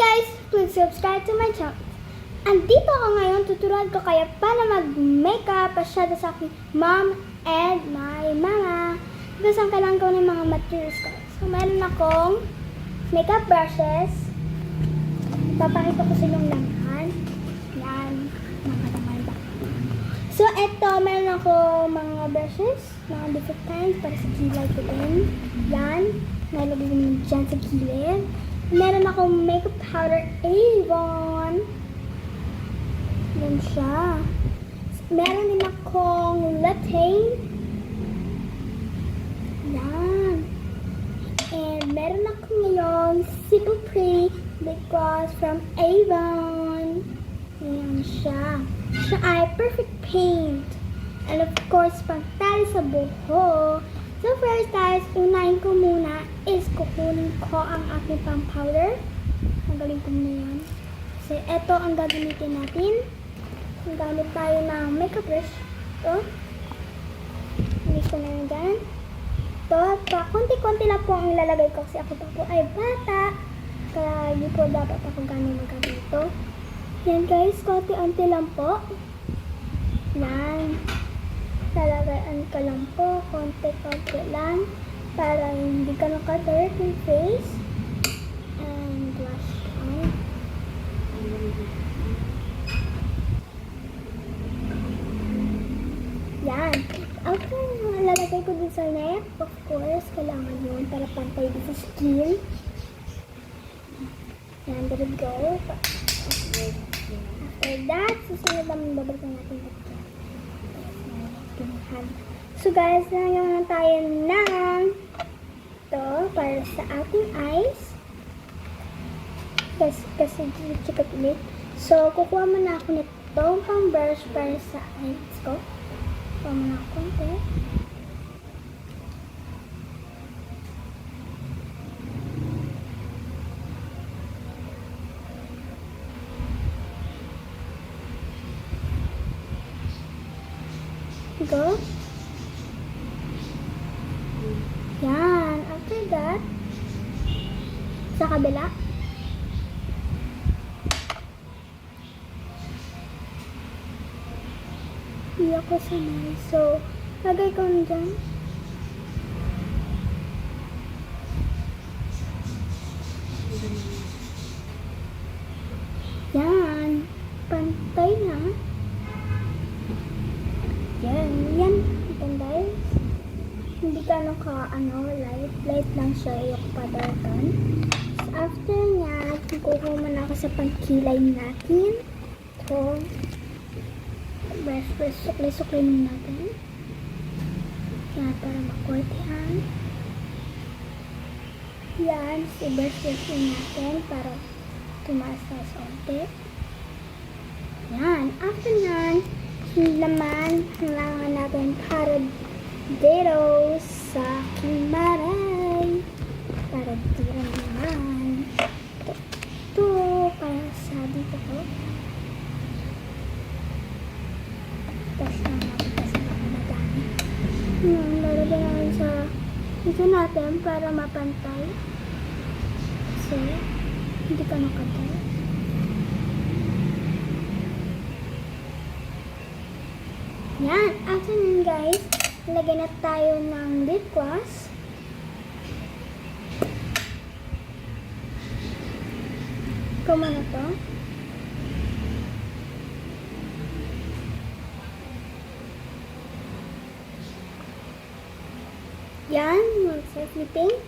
guys! Please subscribe to my channel. Andito ako ngayon, tuturuan ko kayo paano mag-makeup pasyado sa aking mom and my mama. Tapos ang kailangan ko ng mga materials ko. So, meron akong makeup brushes. Papakita ko sa inyong laman. Yan. Nakalaman ba? So, eto, meron ako mga brushes. Mga different kinds para sa kilay ko din. Yan. Nalagay ko dyan sa kilid. Meron akong makeup powder Avon. Yan siya. Meron din akong latte. Yan. And meron ako ngayong Super Pretty lip gloss from Avon. Yan siya. Siya ay perfect paint. And of course, pantali sa buho. So first guys, unahin ko muna is kukunin ko ang aking pang powder. Magaling ko muna yan. Kasi eto ang gagamitin natin. Gamit tayo ng makeup brush. Ito. Hindi ko na yun dyan. Ito. Konti-konti lang po ang ilalagay ko kasi ako pa po ay bata. Kaya hindi po dapat ako gano'n maggamit ito. Yan guys, konti-konti lang po. Yan. Lalagyan ka lang po, konti-konti lang para hindi ka naka-dirt yung face. And blush on. Yan. After lalagay ko din sa neck, of course, kailangan yun para pantay din sa skin. Yan, there we go. After that, susunod naman babalikan natin ito. So guys, nangyayon tayo ng ito para sa ating eyes. Kasi chikat ulit. So, kukuha muna ako nito pang brush para sa eyes ko. Kukuha muna ako konti. Go. Yan. After that, sa kabila. Hindi ako sanay. So, lagay ko dyan. Yan. Pantay na. Yan. Pantay. Hindi ka light lang siya, yung padarkan. So, after nga, kukuha muna ako sa pangkilay natin. So, brush, sukli muna natin. Yan, para makortihan. Yan, brush natin para tumaas na sa onte. Yan, after nga, laman, kailangan natin para dito sa aking maray. Para dito naman. Ito, para sa dito ko. Tapos na natin kasi madami. Lalagyan natin sa dito natin para mapantay. Kasi hindi ka nakatay. Yan, after nun guys, lagyan na tayo ng lip gloss. Kuma na to. Yan, slightly pink.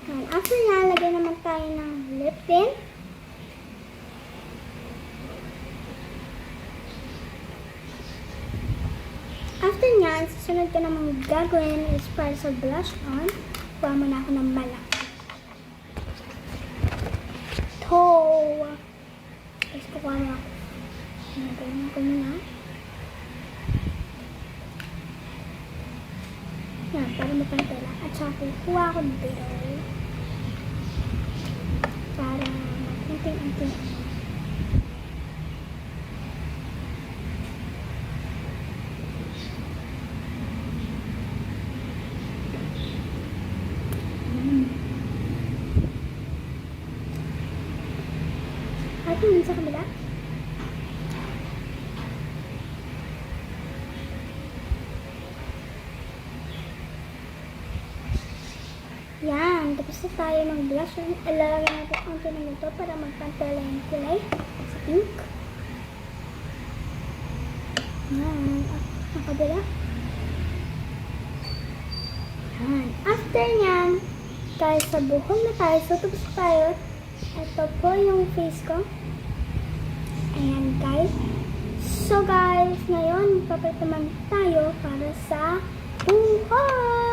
And after na, lagyan naman tayo ng lip tint. After nyan, susunod ko naman gagawin is para sa blush on. Kuha mo na ako ng malaki. Ito. Tapos kukuha mo ako. Nagaling ko muna. Yan, para mapantay lang. At saka kukuha ako dito. Para mapunting-unting. At yun sa kabila. Yan, tapos na tayo mag-blush. Ilalagay natin ang tunay nito para magpantala yung kulay sa pink. Yan, ang kabila. Yan. After nyan, tayo sa buhok na tayo. So, tapos tayo. Ito po yung face ko. Ayan, guys. So, guys, ngayon, papalit naman tayo para sa buhok.